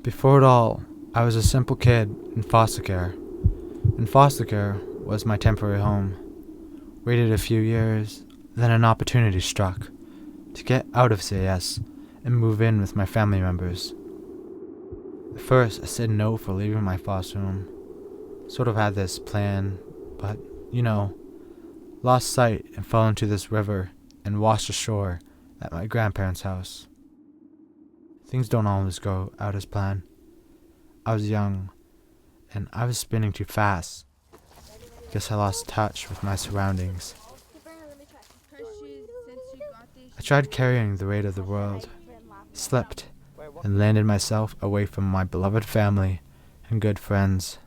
Before it all, I was a simple kid in foster care. And foster care was my temporary home. Waited a few years, then an opportunity struck to get out of CAS and move in with my family members. At first, I said no for leaving my foster home. Sort of had this plan, but, lost sight and fell into this river and washed ashore at my grandparents' house. Things don't always go out as planned. I was young, and I was spinning too fast. Guess I lost touch with my surroundings. I tried carrying the weight of the world, slipped, and landed myself away from my beloved family and good friends.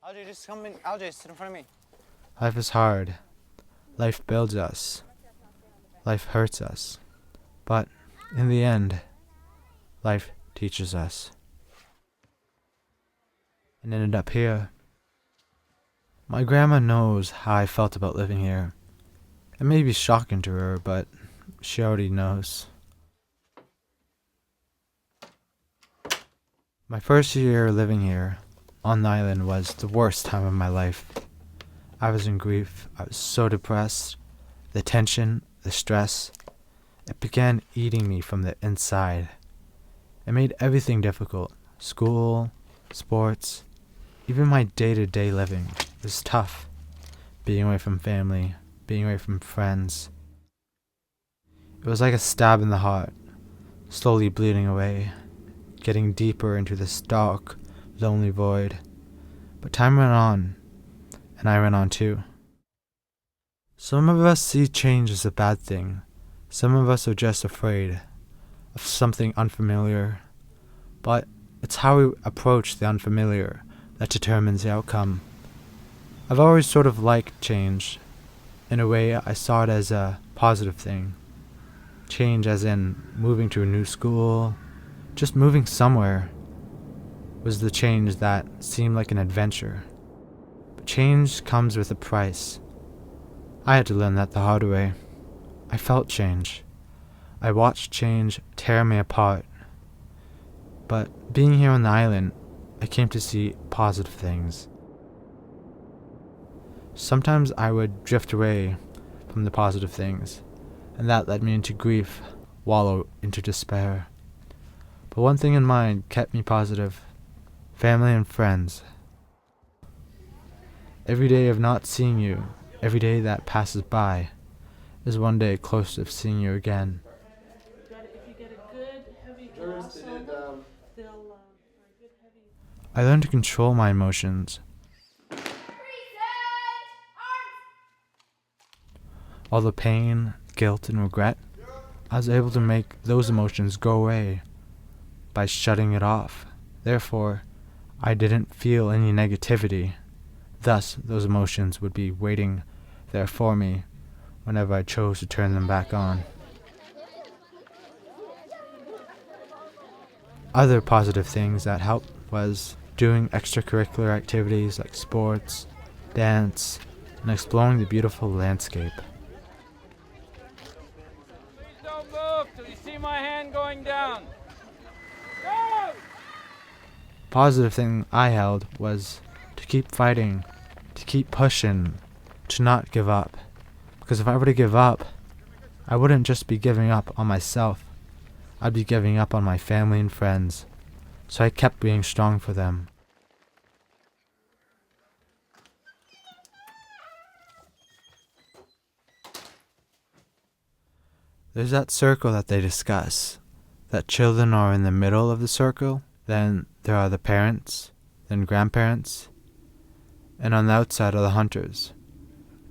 LJ, just come in. LJ, sit in front of me. Life is hard. Life builds us. Life hurts us. But in the end, life teaches us. And ended up here. My grandma knows how I felt about living here. It may be shocking to her, but she already knows. My first year living here on the island was the worst time of my life. I was in grief. I was so depressed. The tension, the stress, it began eating me from the inside. It made everything difficult. School, sports, even my day-to-day living was tough. Being away from family, being away from friends. It was like a stab in the heart, slowly bleeding away, getting deeper into this dark, lonely void. But time went on, and I went on too. Some of us see change as a bad thing. Some of us are just afraid of something unfamiliar. But it's how we approach the unfamiliar that determines the outcome. I've always sort of liked change. In a way, I saw it as a positive thing. Change as in moving to a new school, just moving somewhere, was the change that seemed like an adventure. But change comes with a price. I had to learn that the hard way. I felt change. I watched change tear me apart. But being here on the island, I came to see positive things. Sometimes I would drift away from the positive things, and that led me into grief, wallow into despair. But one thing in mind kept me positive: family and friends. Every day of not seeing you, every day that passes by, is one day closer to seeing you again. I learned to control my emotions. All the pain, guilt, and regret, I was able to make those emotions go away by shutting it off. Therefore, I didn't feel any negativity. Thus, those emotions would be waiting there for me whenever I chose to turn them back on. Other positive things that helped was doing extracurricular activities like sports, dance, and exploring the beautiful landscape. Please don't move till you see my hand going down. Go! Positive thing I held was to keep fighting, to keep pushing, to not give up. Because if I were to give up, I wouldn't just be giving up on myself. I'd be giving up on my family and friends. So I kept being strong for them. There's that circle that they discuss, that children are in the middle of the circle, then there are the parents, then grandparents, and on the outside are the hunters.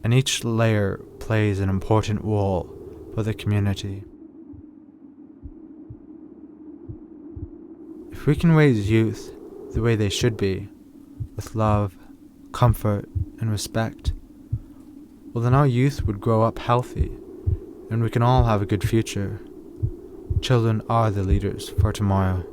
And each layer plays an important role for the community. If we can raise youth the way they should be, with love, comfort, and respect, well then our youth would grow up healthy, and we can all have a good future. Children are the leaders for tomorrow.